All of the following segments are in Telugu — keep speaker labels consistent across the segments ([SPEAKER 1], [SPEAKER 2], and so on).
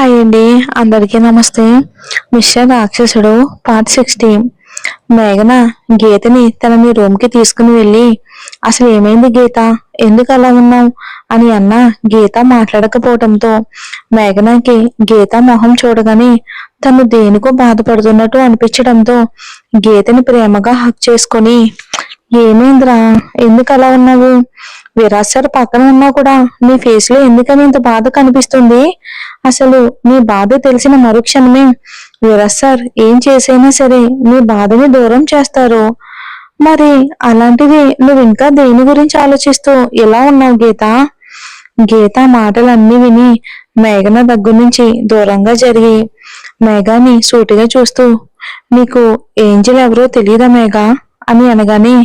[SPEAKER 1] హాయ్ అండి. అందరికీ నమస్తే. మిస్టర్ రాక్షసుడు పార్ట్ 16. మేఘన గీతని తనని రూమ్ కి తీసుకుని వెళ్ళి, అసలు ఏమైంది గీత, ఎందుకు అలా ఉన్నావు అని అన్న గీత మాట్లాడకపోవటంతో మేఘనకి గీత మొహం చూడగానే తను దేనికో బాధపడుతున్నట్టు అనిపించడంతో గీతని ప్రేమగా హక్ చేసుకొని, ఏమైందిరా, ఎందుకు అలా ఉన్నావు, విరాజ్ సార్ పక్కన ఉన్నా కూడా నీ ఫేస్ లో ఎందుకని ఇంత బాధ కనిపిస్తుంది, అసలు నీ బాధ తెలిసిన మరుక్షణమే విరాజ్ సార్ ఏం చేసైనా సరే నీ బాధని దూరం చేస్తారు. మరి అలాంటిది నువ్వు ఇంకా దేని గురించి ఆలోచిస్తూ ఎలా ఉన్నావు గీత? గీత మాటలన్నీ విని మేఘన దగ్గర నుంచి దూరంగా జరిగి మేఘాని సూటిగా చూస్తూ, నీకు ఏంజల్ ఎవరో తెలియదా మేఘ అని అనగానే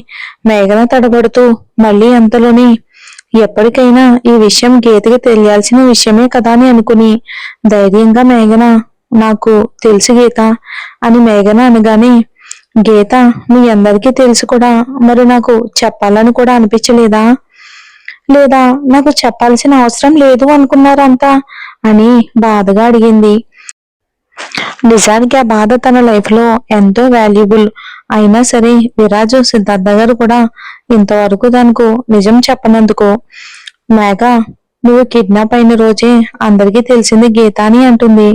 [SPEAKER 1] మేఘన తడబడుతూ మళ్ళీ అంతలోని, ఎప్పటికైనా ఈ విషయం గీతకి తెలియాల్సిన విషయమే కదా అని అనుకుని ధైర్యంగా మేఘన, నాకు తెలుసు గీత అని మేఘన అనగానే, గీత మీ అందరికీ తెలుసు కూడా, మరి నాకు చెప్పాలని కూడా అనిపించలేదా, లేదా నాకు చెప్పాల్సిన అవసరం లేదు అనుకున్నారంతా అని బాధగా అడిగింది. నిజానికి ఆ బాధ తన లైఫ్ లో ఎంతో వాల్యుబుల్ అయినా సరే విరాజు సిద్ధార్థ గారు కూడా ఇంతవరకు తనకు నిజం చెప్పనందుకు, మేఘ నువ్వు కిడ్నాప్ అయిన రోజే అందరికీ తెలిసింది గీత అని అంటుంది.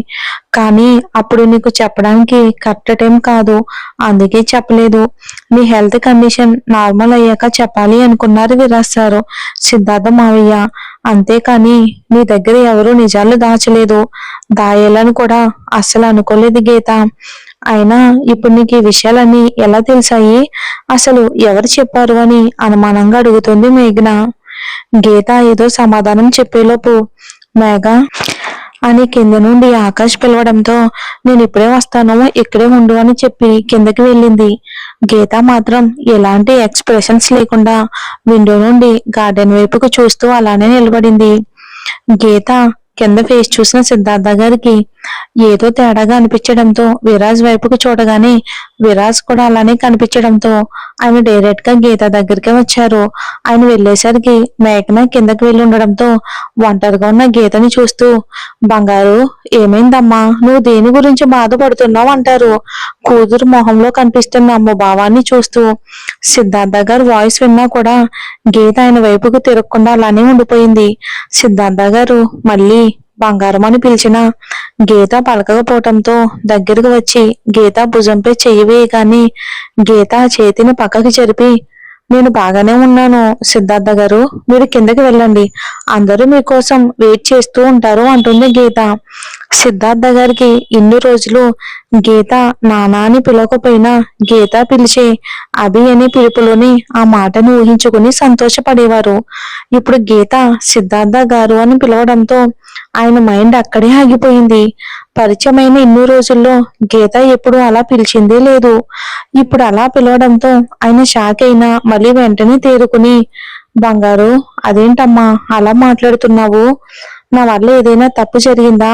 [SPEAKER 1] కానీ అప్పుడు నీకు చెప్పడానికి కరెక్ట్ టైం కాదు, అందుకే చెప్పలేదు. నీ హెల్త్ కండిషన్ నార్మల్ అయ్యాక చెప్పాలి అనుకున్నారు విరాజ్ సారు, సిద్ధార్థ మావయ్య. అంతేకాని నీ దగ్గర ఎవరూ నిజాలు దాచలేదు, దాయాలని కూడా అస్సలు అనుకోలేదు గీత. అయినా ఇప్పుడు నీకు ఈ విషయాలన్నీ ఎలా తెలిసాయి, అసలు ఎవరు చెప్పారు అని అనుమానంగా అడుగుతుంది మేఘన. గీత ఏదో సమాధానం చెప్పేలోపు మేఘ అని కింద నుండి ఆకాష్ పిలవడంతో, నేను ఇప్పుడే వస్తాను, ఇక్కడే ఉండు అని చెప్పి కిందకి వెళ్ళింది. గీత మాత్రం ఎలాంటి ఎక్స్ప్రెషన్స్ లేకుండా విండో నుండి గార్డెన్ వైపుకు చూస్తూ అలానే నిలబడింది. గీత కింద ఫేస్ చూసిన సిద్ధార్థ గారికి ఏదో తేడాగా అనిపించడంతో విరాజ్ వైపుకు చూడగానే విరాజ్ కూడా అలానే కనిపించడంతో ఆయన డైరెక్ట్ గా గీత దగ్గరికి వచ్చారు. ఆయన వెళ్ళేసరికి మేఘన కిందకి వెళ్ళి ఉండడంతో ఒంటరిగా ఉన్న గీతని చూస్తూ, బంగారు ఏమైందమ్మా, నువ్వు దేని గురించి బాధపడుతున్నావు అంటారు కూతురు మొహంలో కనిపిస్తున్న భావాన్ని చూస్తూ. సిద్ధార్థ గారు వాయిస్ విన్నా కూడా గీత ఆయన వైపుకు తిరగకుండా అలానే ఉండిపోయింది. సిద్ధార్థ గారు మళ్ళీ బంగారం అని పిలిచిన గీత పలకకపోవటంతో దగ్గరకు వచ్చి గీత భుజంపై చెయ్యి వేయగానే గీత చేతిని పక్కకి జరిపి, నేను బాగానే ఉన్నాను సిద్ధార్థ గారు, మీరు కిందకి వెళ్ళండి, అందరూ మీకోసం వెయిట్ చేస్తూ ఉంటారు అంటుంది గీత. సిద్ధార్థ గారికి ఇన్ని రోజులు గీత నానా అని పిలవకపోయినా గీత పిలిచే అభి అనే పిలుపులోని ఆ మాటను ఊహించుకుని సంతోషపడేవారు. ఇప్పుడు గీత సిద్ధార్థ గారు అని పిలవడంతో ఆయన మైండ్ అక్కడే ఆగిపోయింది. పరిచయమైన ఇన్ని రోజుల్లో గీత ఎప్పుడు అలా పిలిచిందే లేదు. ఇప్పుడు అలా పిలవడంతో ఆయన షాక్ అయినా మళ్ళీ వెంటనే తేరుకుని, బంగారు అదేంటమ్మా అలా మాట్లాడుతున్నావు, నా వల్ల ఏదైనా తప్పు జరిగిందా,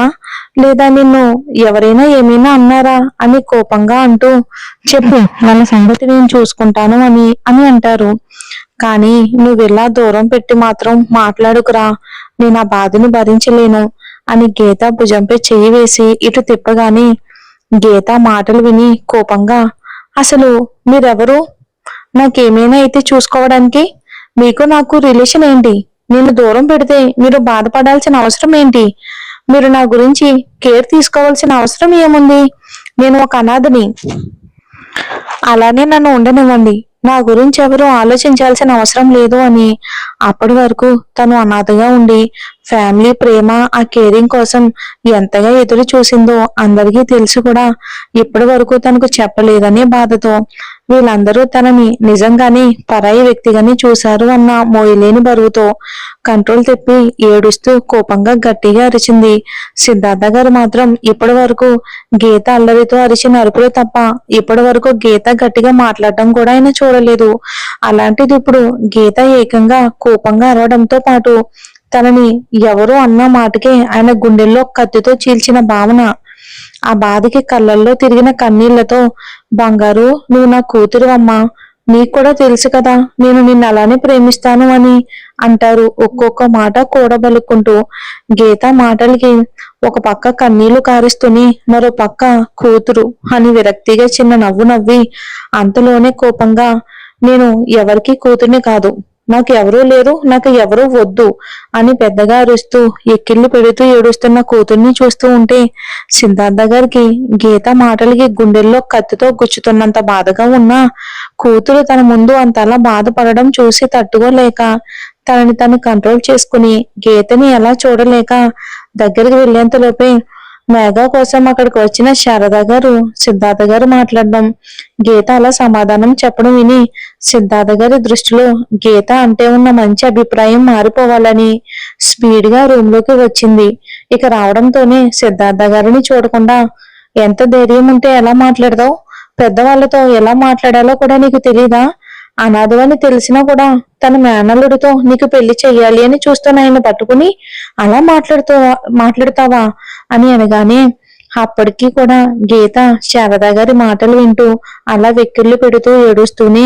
[SPEAKER 1] లేదా నిన్ను ఎవరైనా ఏమైనా అన్నారా అని కోపంగా అంటూ, చెప్పు వాళ్ళ సంగతి నేను చూసుకుంటాను అని అని అంటారు. కానీ నువ్వు ఇలా దూరం పెట్టి మాత్రం మాట్లాడుకురా, నేను ఆ బాధను భరించలేను అని గీత భుజంపై చెయ్యి వేసి ఇటు తిప్పగానే గీత మాటలు విని కోపంగా, అసలు మీరెవరు, నాకేమైనా అయితే చూసుకోవడానికి, మీకు నాకు రిలేషన్ ఏంటి, నేను దూరం పెడితే మీరు బాధపడాల్సిన అవసరం ఏంటి, మీరు నా గురించి కేర్ తీసుకోవాల్సిన అవసరం ఏముంది, నేను ఒక అనాథని, అలానే నన్ను ఉండనివ్వండి, నా గురించి ఎవరు ఆలోచించాల్సిన అవసరం లేదు అని. అప్పటి వరకు తను అనాథగా ఉండి ఫ్యామిలీ ప్రేమ ఆ కేరింగ్ కోసం ఎంతగా ఎదురు చూసిందో అందరికీ తెలిసి కూడా ఇప్పటి వరకు తనకు చెప్పలేదనే బాధతో వీళ్ళందరూ తనని నిజంగానే పరాయి వ్యక్తిగానే చూశారు అన్న మోయలేని బరువుతో కంట్రోల్ తెప్పి ఏడుస్తూ కోపంగా గట్టిగా అరిచింది. సిద్ధార్థ గారు మాత్రం ఇప్పటి వరకు గీత అల్లరితో అరిచిన అరుపులు తప్ప ఇప్పటి వరకు గీత గట్టిగా మాట్లాడడం కూడా ఆయన చూడలేదు. అలాంటిది ఇప్పుడు గీత ఏకంగా కోపంగా అరవడంతో పాటు తనని ఎవరు అన్న మాటకే ఆయన గుండెల్లో కత్తితో చీల్చిన భావన. ఆ బాధకి కళ్ళల్లో తిరిగిన కన్నీళ్లతో, బంగారు నువ్వు నా కూతురు అమ్మా, నీకు కూడా తెలుసు కదా నేను నిన్ను అలానే ప్రేమిస్తాను అని అంటారు ఒక్కొక్క మాట కూడబలుక్కుంటూ. గీత మాటలకి ఒక పక్క కన్నీళ్లు కారుస్తూనే మరో పక్క కూతురు అని విరక్తిగా చిన్న నవ్వు నవ్వి అంతలోనే కోపంగా, నేను ఎవరికీ కూతుర్ని కాదు, నాకు ఎవరూ లేరు, నాకు ఎవరూ వద్దు అని పెద్దగా అరుస్తూ ఎక్కిళ్ళు పెడుతూ ఏడుస్తున్న కూతుర్ని చూస్తూ ఉంటే సిద్ధార్థ గారికి గీత మాటలకి గుండెల్లో కత్తితో గుచ్చుతున్నంత బాధగా ఉన్నా కూతురు తన ముందు అంతలా బాధపడడం చూసి తట్టుకోలేక తనని తను కంట్రోల్ చేసుకుని గీతని ఎలా చూడలేక దగ్గరికి వెళ్లేంతలోపే మేఘా కోసం అక్కడికి వచ్చిన శారద గారు సిద్ధార్థ గారు మాట్లాడడం, గీత అలా సమాధానం చెప్పడం విని సిద్ధార్థ గారి దృష్టిలో గీత అంటే ఉన్న మంచి అభిప్రాయం మారిపోవాలని స్పీడ్ గా రూమ్ లోకి వచ్చింది. ఇక రావడంతోనే సిద్ధార్థ గారిని చూడకుండా, ఎంత ధైర్యం ఉంటే ఎలా మాట్లాడదావు, పెద్దవాళ్లతో ఎలా మాట్లాడాలో కూడా నీకు తెలీదా, అనాథవని తెలిసినా కూడా తన మేనల్లుడితో నీకు పెళ్లి చెయ్యాలి అని చూస్తున్న ఆయన పట్టుకుని అలా మాట్లాడతావా అని అనగానే అప్పటికీ కూడా గీత శారద గారి మాటలు వింటూ అలా వెక్కిళ్ళు పెడుతూ ఏడుస్తూనే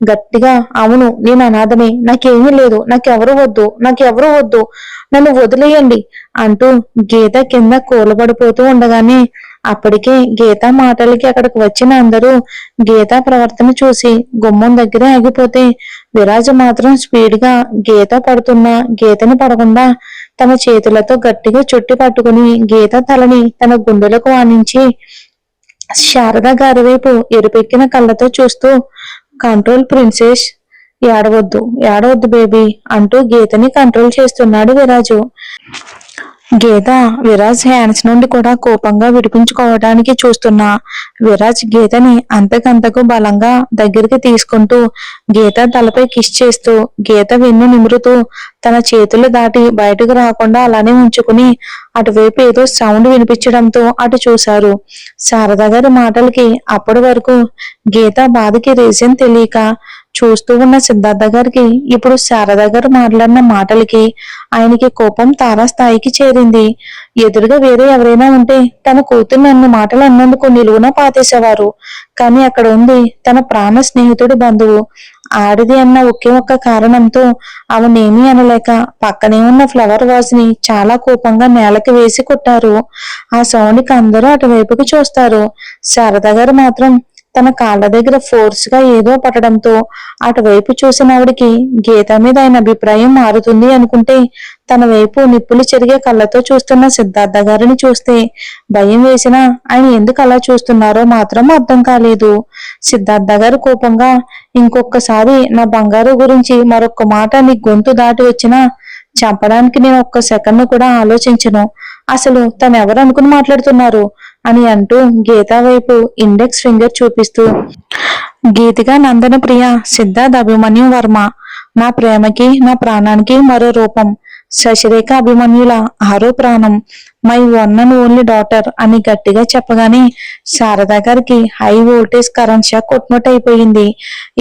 [SPEAKER 1] గట్టిగా, అవును నేను అనాథమే, నాకేమీ లేదు, నాకెవరు వద్దు, నన్ను వదిలేయండి అంటూ గీత కింద కూలబడిపోతూ ఉండగానే అప్పటికే గీత మాటలకి అక్కడికి వచ్చిన అందరూ గీత ప్రవర్తన చూసి గుమ్మం దగ్గరే ఆగిపోతే విరాజ మాత్రం స్పీడ్ గా గీత పడుతున్నా గీతని పడకుండా తన చేతులతో గట్టిగా చుట్టి పట్టుకుని గీత తలని తన గుండెలకు ఆనించి శారద గారి వైపు ఎరుపెక్కిన కళ్ళతో చూస్తూ, కంట్రోల్ ప్రిన్సెస్, ఏడవద్దు బేబీ అంటూ గీతని కంట్రోల్ చేస్తున్నాడు విరాజు. గీత విరాజ్ హ్యాండ్స్ నుండి కూడా కోపంగా విడిపించుకోవడానికి చూస్తున్నా విరాజ్ గీతని అంతకంతకు బలంగా దగ్గరికి తీసుకుంటూ గీత తలపై కిస్ చేస్తూ గీత వెన్ను నిమురుతూ తన చేతులు దాటి బయటకు రాకుండా అలానే ఉంచుకుని అటువైపు ఏదో సౌండ్ వినిపించడంతో అటు చూశారు. శారద గారి మాటలకి అప్పటి వరకు గీత బాధకి రీజన్ తెలియక చూస్తూ ఉన్న సిద్ధార్థ గారికి ఇప్పుడు శారద గారు మాట్లాడిన మాటలకి ఆయనకి కోపం తారాస్థాయికి చేరింది. ఎదురుగా వేరే ఎవరైనా ఉంటే తన కూతుర్ని అన్ని మాటలు అన్నందుకు నిలువున పాతేసేవారు. కానీ అక్కడ ఉంది తన ప్రాణ స్నేహితుడి బంధువు. ఆడిది అన్న ఒకే ఒక్క కారణంతో అవనేమీ అనలేక పక్కనే ఉన్న ఫ్లవర్ వాజ్ ని చాలా కోపంగా నేలకి వేసి కొట్టారు. ఆ సౌండ్ కి అందరూ అటువైపుకి చూస్తారు. శారద గారు మాత్రం తన కాళ్ళ దగ్గర ఫోర్స్ గా ఏదో పట్టడంతో అటువైపు చూసిన ఆవిడికి గీత మీద ఆయన అభిప్రాయం మారుతుంది అనుకుంటే తన వైపు నిప్పులు చెరిగే కళ్ళతో చూస్తున్న సిద్ధార్థ గారిని చూస్తే భయం వేసినా ఆయన ఎందుకు అలా చూస్తున్నారో మాత్రం అర్థం కాలేదు. సిద్ధార్థ గారు కోపంగా, ఇంకొకసారి నా బంగారు గురించి మరొక్క మాట నీ గొంతు దాటి వచ్చినా చంపడానికి నేను ఒక్క సెకండ్ కూడా ఆలోచించను, అసలు తను ఎవరు అనుకుని మాట్లాడుతున్నారు అని అంటూ గీత వైపు ఇండెక్స్ ఫింగర్ చూపిస్తూ, గీతిగా నందన ప్రియ సిద్ధార్థ్ అభిమన్యు వర్మ, నా ప్రేమకి నా ప్రాణానికి మరో రూపం, శశిరేఖ అభిమన్యుల ఆరో ప్రాణం, my one and only daughter అని గట్టిగా చెప్పగానే శారద గారికి హై వోల్టేజ్ కరెంట్ షాక్ కొట్టినట్టు అయిపోయింది.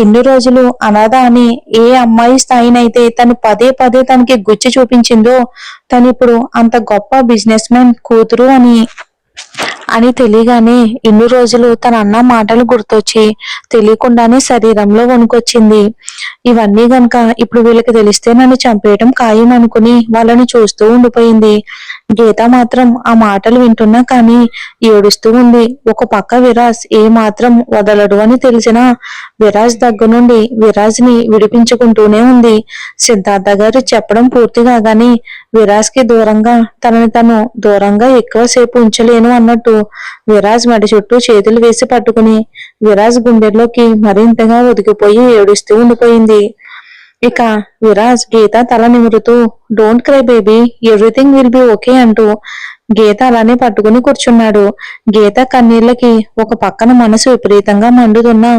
[SPEAKER 1] ఇన్ని రోజులు అనాథ అని ఏ అమ్మాయి స్థాయినైతే తను పదే పదే తనకి గుచ్చి చూపించిందో తను ఇప్పుడు అంత గొప్ప బిజినెస్ మ్యాన్ కూతురు అని తెలియగానే ఇన్ని రోజులు తన అన్న మాటలు గుర్తొచ్చి తెలియకుండానే శరీరంలో వణుకొచ్చింది. ఇవన్నీ గనక ఇప్పుడు వీళ్ళకి తెలిస్తే నన్ను చంపేయటం ఖాయం అనుకుని వాళ్ళని చూస్తూ ఉండిపోయింది. గీత మాత్రం ఆ మాటలు వింటున్నా కానీ ఏడుస్తూ ఉంది. ఒక పక్క విరాజ్ ఏ మాత్రం వదలడు అని తెలిసినా విరాజ్ దగ్గర నుండి విరాజ్ ని విడిపించుకుంటూనే ఉంది. సిద్ధార్థ గారు చెప్పడం పూర్తి కాగానే విరాజ్ కి దూరంగా తనని తను దూరంగా ఎక్కువసేపు ఉంచలేను అన్నట్టు విరాజ్ మెడ చుట్టూ చేతులు వేసి పట్టుకుని విరాజ్ గుండెల్లోకి మరింతగా ఒదిగిపోయి ఏడుస్తూ ఉండిపోయింది. ఇక విరాజ్ గీత తల నిమురుతూ, don't cry baby, everything will be okay అంటూ గీత అలానే పట్టుకుని కూర్చున్నాడు. గీత కన్నీళ్లకి ఒక పక్కన మనసు విపరీతంగా మండుతున్నా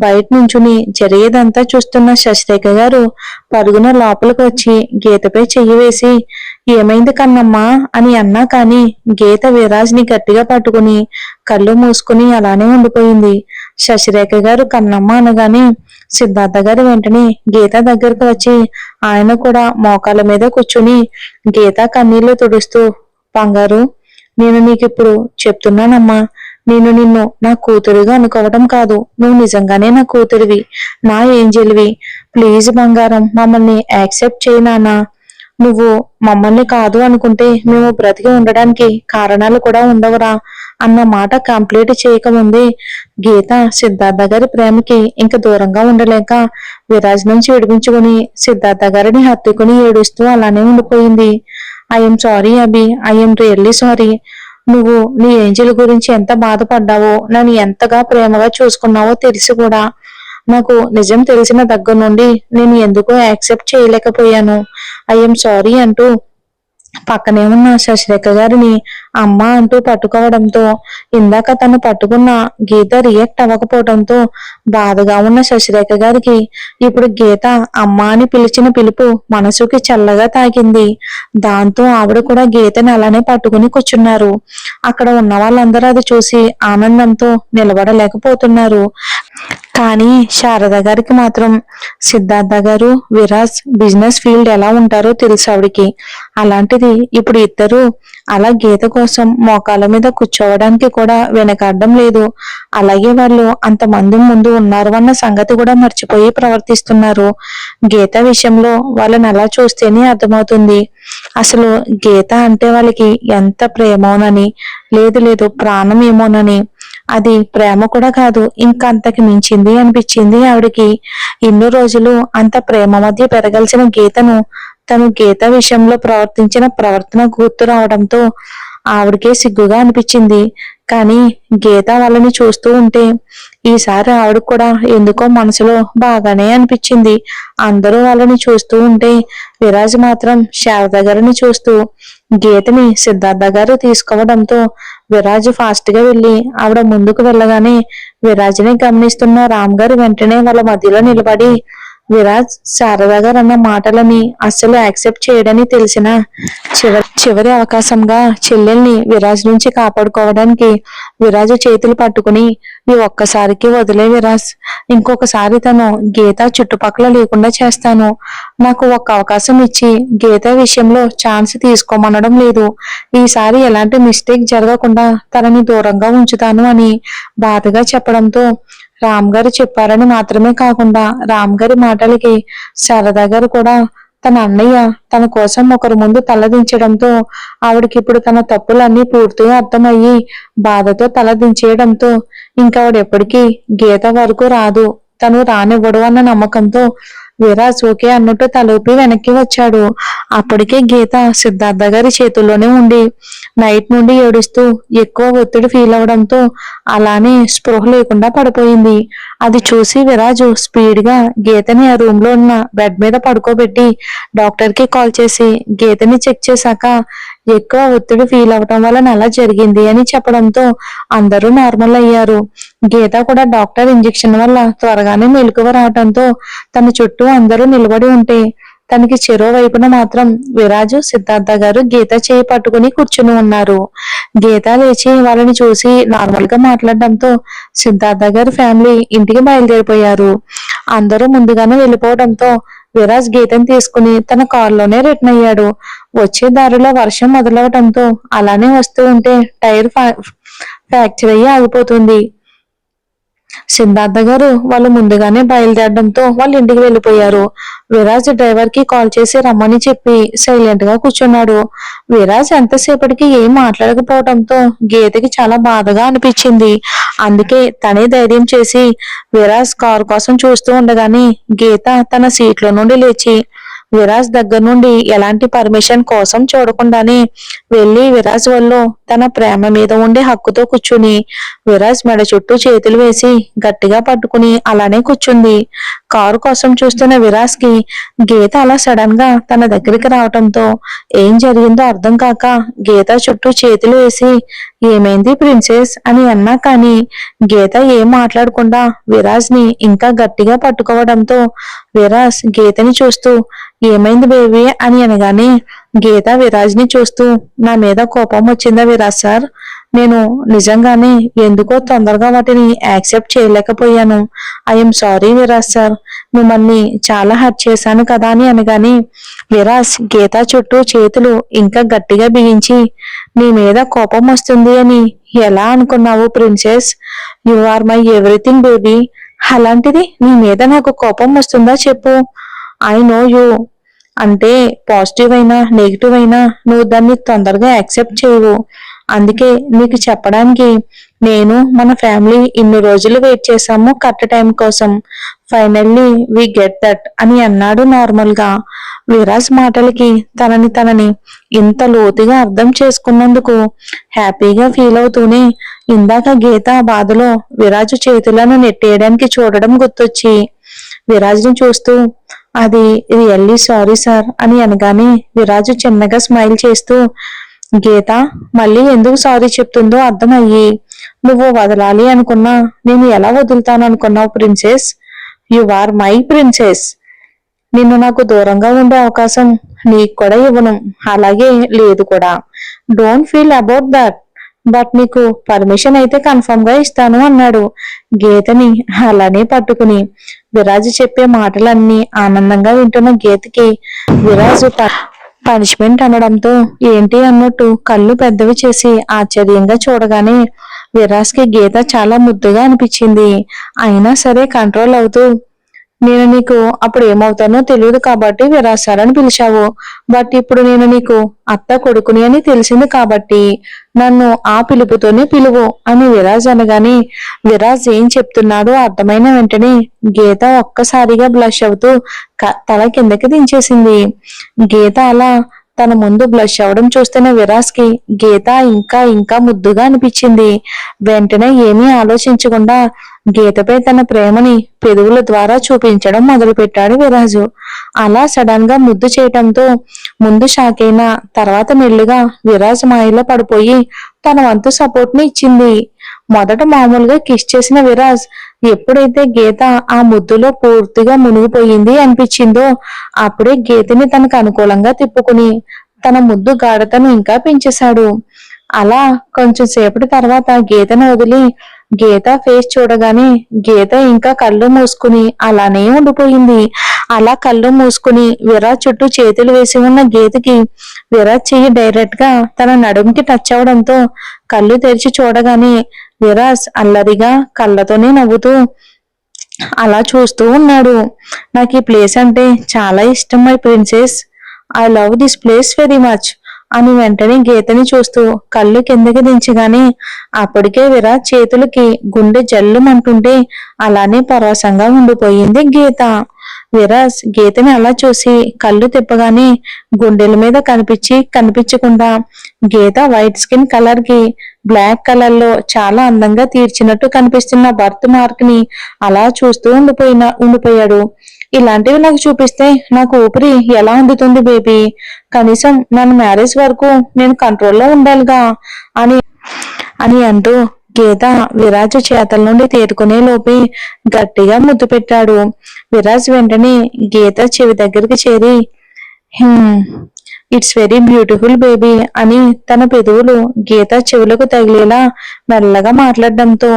[SPEAKER 1] బయట నుంచుని జరిగేదంతా చూస్తున్న శశిరేఖ గారు పరుగున లోపలికి వచ్చి గీతపై చెయ్యి వేసి, ఏమైంది కన్నమ్మా అని అన్నా కానీ గీత విరాజ్ ని గట్టిగా పట్టుకుని కళ్ళు మూసుకుని అలానే ఉండిపోయింది. శశిరేఖ గారు కన్నమ్మ అనగానే సిద్ధార్థ గారు వెంటనే గీత దగ్గరకు వచ్చి ఆయన కూడా మోకాళ్ళ మీద కూర్చుని గీత కన్నీళ్లు తుడుస్తూ, బంగారు, నేను నీకిప్పుడు చెప్తున్నానమ్మా, నిన్ను నా కూతురుగా అనుకోవడం కాదు, నువ్వు నిజంగానే నా కూతురివి, నా ఏంజెల్వి. ప్లీజ్ బంగారం, మమ్మల్ని యాక్సెప్ట్ చేయి నాన్నా. నువ్వు మమ్మల్ని కాదు అనుకుంటే మేము బ్రతికి ఉండడానికి కారణాలు కూడా ఉండవురా అన్న మాట కంప్లీట్ చేయకముందే గీత సిద్ధార్థ గారి ప్రేమకి ఇంక దూరంగా ఉండలేక విరాజ్ నుంచి విడిపించుకుని సిద్ధార్థ గారిని హత్తుకుని ఏడుస్తూ అలానే ఉండిపోయింది. I'm sorry Abhi, I'm really sorry. నువ్వు నీ ఏంజెల్ గురించి ఎంత బాధపడ్డావో, నన్ను ఎంతగా ప్రేమగా చూసుకున్నావో తెలిసి కూడా నాకు నిజం తెలిసిన దగ్గర నుండి నేను ఎందుకో యాక్సెప్ట్ చేయలేకపోయాను. ఐఎమ్ సారీ అంటూ పక్కనే ఉన్న శశిరేఖ గారిని అమ్మ అంటూ పట్టుకోవడంతో ఇందాక తను పట్టుకున్న గీత రియాక్ట్ అవ్వకపోవడంతో బాధగా ఉన్న శశిరేఖ గారికి ఇప్పుడు గీత అమ్మ అని పిలిచిన పిలుపు మనసుకి చల్లగా తాకింది. దాంతో ఆవిడ కూడా గీతని అలానే పట్టుకుని కూర్చున్నారు. అక్కడ ఉన్న వాళ్ళందరూ అది చూసి ఆనందంతో నిలబడలేకపోతున్నారు. కానీ శారద గారికి మాత్రం సిద్ధార్థ గారు విరాజ్ బిజినెస్ ఫీల్డ్ ఎలా ఉంటారో తెలుసు ఆవిడికి. అలాంటిది ఇప్పుడు ఇద్దరు అలా గీత కోసం మోకాల మీద కూర్చోవడానికి కూడా వెనకాడడం లేదు. అలాగే వాళ్ళు అంతమంది ముందు ఉన్నారు అన్న సంగతి కూడా మర్చిపోయి ప్రవర్తిస్తున్నారు. గీత విషయంలో వాళ్ళని అలా చూస్తేనే అర్థమవుతుంది అసలు గీత అంటే వాళ్ళకి ఎంత ప్రేమోనని. లేదు ప్రాణం ఏమోనని. అది ప్రేమ కూడా కాదు, ఇంకా అంతకి మించింది అనిపించింది ఆవిడికి. ఇన్ని రోజులు అంత ప్రేమ మధ్య పెరగాల్సిన గీతను తను గీత విషయంలో ప్రవర్తించిన ప్రవర్తన గుర్తు రావడంతో ఆవిడకే సిగ్గుగా అనిపించింది. కానీ గీత వాళ్ళని చూస్తూ ఉంటే ఈసారి ఆవిడ కూడా ఎందుకో మనసులో బాగానే అనిపించింది. అందరూ వాళ్ళని చూస్తూ ఉంటే విరాజ్ మాత్రం శారద గారిని చూస్తూ గీతని సిద్ధార్థ గారు తీసుకోవడంతో విరాజ్ ఫాస్ట్ గా వెళ్లి ఆవిడ ముందుకు వెళ్ళగానే విరాజ్ని గమనిస్తున్న రామ్ గారు వెంటనే వాళ్ళ మధ్యలో నిలబడి విరాజ్ శారద గారు అన్న మాటలని అస్సలు యాక్సెప్ట్ చేయడని తెలిసిన చివరి అవకాశంగా చెల్లెల్ని విరాజ్ నుంచి కాపాడుకోవడానికి విరాజు చేతులు పట్టుకుని ఈ ఒక్కసారికి వదిలే విరాజ్, ఇంకొకసారి తను గీత చుట్టుపక్కల లేకుండా చేస్తాను. నాకు ఒక్క అవకాశం ఇచ్చి గీత విషయంలో ఛాన్స్ తీసుకోమనడం లేదు. ఈసారి ఎలాంటి మిస్టేక్ జరగకుండా తనని దూరంగా ఉంచుతాను అని బాధగా చెప్పడంతో రామ్ గారు చెప్పారని మాత్రమే కాకుండా రామ్ గారి మాటలకి శారదా గారు కూడా తన అన్నయ్య తన కోసం ఒకరి ముందు తలదించడంతో ఆవిడకి ఇప్పుడు తన తప్పులన్నీ పూర్తిగా అర్థమయ్యి బాధతో తలదించేయడంతో ఇంకా ఆవిడ ఎప్పటికీ గీత వరకు రాదు, తను రానివ్వడు అన్న నమ్మకంతో విరాజ్ ఓకే అన్నట్టు తలూపి వెనక్కి వచ్చాడు. అప్పటికే గీత సిద్ధార్థ గారి చేతుల్లోనే ఉండి నైట్ నుండి ఏడుస్తూ ఎక్కువ ఒత్తిడి ఫీల్ అవడంతో అలానే స్పృహ లేకుండా పడిపోయింది. అది చూసి విరాజు స్పీడ్ గా గీతని ఆ రూమ్ లో ఉన్న బెడ్ మీద పడుకోబెట్టి డాక్టర్ కి కాల్ చేసి గీతని చెక్ చేశాక ఎక్కువ ఒత్తిడి ఫీల్ అవటం వలన అలా జరిగింది అని చెప్పడంతో అందరూ నార్మల్ అయ్యారు. గీత కూడా డాక్టర్ ఇంజెక్షన్ వల్ల త్వరగానే మెలకువ రావడంతో తన చుట్టూ అందరూ నిలబడి ఉంటే తనకి చెరో వైపున మాత్రం విరాజు సిద్ధార్థ గారు గీత చేయి పట్టుకుని కూర్చుని ఉన్నారు. గీత లేచి వాళ్ళని చూసి నార్మల్ గా మాట్లాడడంతో సిద్ధార్థ గారి ఫ్యామిలీ ఇంటికి బయలుదేరిపోయారు. అందరూ ముందుగానే వెళ్ళిపోవడంతో విరాజ్ గీతను తీసుకుని తన కారులోనే రిటర్న్ అయ్యాడు. వచ్చే దారిలో వర్షం మొదలవడంతో అలానే వస్తూ ఉంటే టైర్ ఫ్రాక్చర్ అయ్యి ఆగిపోతుంది. సిద్ధార్థ గారు వాళ్ళు ముందుగానే బయలుదేరడంతో వాళ్ళ ఇంటికి వెళ్ళిపోయారు. విరాజ్ డ్రైవర్ కి కాల్ చేసి రమ్మని చెప్పి సైలెంట్ గా కూర్చున్నాడు. విరాజ్ ఎంతసేపటికి ఏం మాట్లాడకపోవడంతో గీతకి చాలా బాధగా అనిపించింది. అందుకే తనే ధైర్యం చేసి విరాజ్ కారు కోసం చూస్తూ ఉండగానే గీత తన సీట్లో నుండి లేచి విరాజ్ దగ్గర నుండి ఎలాంటి పర్మిషన్ కోసం చూడకుండానే వెళ్లి విరాజ్ వల్ల తన ప్రేమ మీద ఉండే హక్కుతో కూర్చుని విరాజ్ మెడ చుట్టూ చేతులు వేసి గట్టిగా పట్టుకుని అలానే కూర్చుంది. కారు కోసం చూస్తున్న విరాజ్ కి గీత అలా సడన్ గా తన దగ్గరికి రావటంతో ఏం జరిగిందో అర్థం కాక గీత చుట్టూ చేతులు వేసి ఏమైంది ప్రిన్సెస్ అని అన్నా కానీ గీత ఏం మాట్లాడకుండా విరాజ్ ని ఇంకా గట్టిగా పట్టుకోవడంతో విరాజ్ గీతని చూస్తూ ఏమైంది బేబీ అని అనగానే గీత విరాజ్ని చూస్తూ, నా మీద కోపం వచ్చిందా విరాజ్ సార్? నేను నిజంగానే ఎందుకో తొందరగా వాటిని యాక్సెప్ట్ చేయలేకపోయాను. ఐఎమ్ సారీ విరాజ్ సార్, మిమ్మల్ని చాలా హర్ట్ చేశాను కదా అని అనగాని విరాజ్ గీత చుట్టూ చేతులు ఇంకా గట్టిగా బిగించి, నీ మీద కోపం వస్తుంది అని ఎలా అనుకున్నావు princess? You are my everything baby. అలాంటిది నీ మీద నాకు కోపం వస్తుందా చెప్పు? I know you. అంటే పాజిటివ్ అయినా నెగిటివ్ అయినా నువ్వు దాన్ని తొందరగా యాక్సెప్ట్ చేయవు. అందుకే నీకు చెప్పడానికి నేను మన ఫ్యామిలీ ఇన్ని రోజులు వెయిట్ చేశాము కరెక్ట్ టైం కోసం. ఫైనల్లీ వి గెట్ దట్ అని అన్నాడు నార్మల్ గా. విరాజ్ మాటలకి తనని ఇంత లోతుగా అర్థం చేసుకున్నందుకు హ్యాపీగా ఫీల్ అవుతూనే ఇందాక గీత బాధలో విరాజు చేతులను నెట్టేయడానికి చూడడం గుర్తొచ్చి విరాజ్ని చూస్తూ, అది రియల్లీ సారీ సార్ అని అనగానే విరాజు చిన్నగా స్మైల్ చేస్తూ, గీత మళ్ళీ ఎందుకు సారీ చెప్తుందో అర్థమయ్యి, నువ్వు వదలాలి అనుకున్నా నేను ఎలా వదులుతాను అనుకున్నావు princess? You are my princess. నిన్ను నాకు దూరంగా ఉండే అవకాశం నీకు కూడా ఇవ్వను, అలాగే లేదు కూడా. Don't feel about that. But నీకు పర్మిషన్ అయితే కన్ఫర్మ్ గా ఇస్తాను అన్నాడు గీతని అలానే పట్టుకుని. విరాజు చెప్పే మాటలన్నీ ఆనందంగా వింటున్న గీతకి విరాజు పనిష్మెంట్ అనడంతో ఏంటి అన్నట్టు కళ్ళు పెద్దవి చేసి ఆశ్చర్యంగా చూడగానే విరాజ్కి గీత చాలా ముద్దుగా అనిపించింది. అయినా సరే కంట్రోల్ అవుతూ, నేను నీకు అప్పుడు ఏమవుతానో తెలియదు కాబట్టి విరాజ్ సార్ అని పిలిచావు. బట్ ఇప్పుడు నేను నీకు అత్త కొడుకుని అని తెలిసింది కాబట్టి నన్ను ఆ పిలుపుతోనే పిలువు అని విరాజ్ అనగానే విరాజ్ ఏం చెప్తున్నాడో అర్థమైన వెంటనే గీత ఒక్కసారిగా బ్లష్ అవుతూ తల కిందకి దించేసింది. గీత అలా తన ముందు బ్లష్ అవడం చూస్తున్న విరాజ్ కి గీత ఇంకా ఇంకా ముద్దుగా అనిపించింది. వెంటనే ఏమీ ఆలోచించకుండా గీతపై తన ప్రేమని పెదవుల ద్వారా చూపించడం మొదలు పెట్టాడు విరాజు. అలా సడన్ గా ముద్దు చేయటంతో ముందు షాక్ అయిన తర్వాత మెల్లిగా విరాజ్ మాయలో పడిపోయి తన వంతు సపోర్ట్ ని ఇచ్చింది. మొదట మామూలుగా కిస్ చేసిన విరాజ్ ఎప్పుడైతే గీత ఆ ముద్దులో పూర్తిగా మునిగిపోయింది అనిపించిందో అప్పుడే గీతని తనకు అనుకూలంగా తిప్పుకుని తన ముద్దు గాఢతను ఇంకా పెంచేశాడు. అలా కొంచెం సేపటి తర్వాత గీతను వదిలి గీత ఫేస్ చూడగానే గీత ఇంకా కళ్ళు మూసుకుని అలానే ఉండిపోయింది. అలా కళ్ళు మూసుకుని విరాజ్ చుట్టూ చేతులు వేసి ఉన్న గీతకి విరాజ్ చెయ్యి డైరెక్ట్ గా తన నడుముకి టచ్ అవడంతో కళ్ళు తెరిచి చూడగానే విరాజ్ అల్లరిగా కళ్ళతోనే నవ్వుతూ అలా చూస్తూ ఉన్నాడు. నాకు ఈ ప్లేస్ అంటే చాలా ఇష్టం my princess. I love this place very much అని వెంటనే గీతని చూస్తూ కళ్ళు కిందకి దించగానే అప్పటికే విరాజ్ చేతులకి గుండె జల్లుమంటుంటే అలానే పరవశంగా ఉండిపోయింది గీత. విరాజ్ గీతని అలా చూసి కళ్ళు తిప్పగానే గుండెల మీద కనిపించకుండా గీత వైట్ స్కిన్ కలర్ కి బ్లాక్ కలర్ లో చాలా అందంగా తీర్చినట్టు కనిపిస్తున్న బర్త్ మార్క్ ని అలా చూస్తూ ఉండిపోయాడు. ఇలాంటివి నాకు చూపిస్తే నాకు ఊపిరి ఎలా అందుతుంది బేబీ? కనీసం నన్ను మ్యారేజ్ వరకు నేను కంట్రోల్లో ఉండాలిగా అని అని అంటూ గీత విరాజ్ చేతల నుండి తేరుకునే లోపే గట్టిగా ముద్దు పెట్టాడు. విరాజ్ వెంటనే గీత చెవి దగ్గరికి చేరి ఇట్స్ వెరీ బ్యూటిఫుల్ బేబీ అని తన పెదవులు గీత చెవులకు తగిలేలా మెల్లగా మాట్లాడడంతో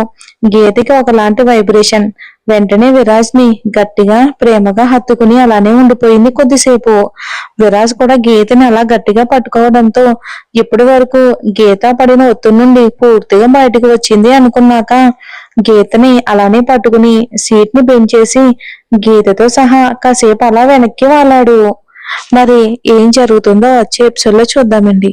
[SPEAKER 1] గీతకి ఒకలాంటి వైబ్రేషన్. వెంటనే విరాజ్ ని గట్టిగా ప్రేమగా హత్తుకుని అలానే ఉండిపోయింది కొద్దిసేపు. విరాజ్ కూడా గీతని అలా గట్టిగా పట్టుకోవడంతో ఇప్పటి వరకు గీత పడిన ఒత్తిడి నుండి పూర్తిగా బయటకు వచ్చింది అనుకున్నాక గీతని అలానే పట్టుకుని సీట్ ని బెంచేసి గీతతో సహా కాసేపు అలా వెనక్కి వాలాడు. మరి ఏం జరుగుతుందో వచ్చే ఎపిసోడ్ లో చూద్దామండి.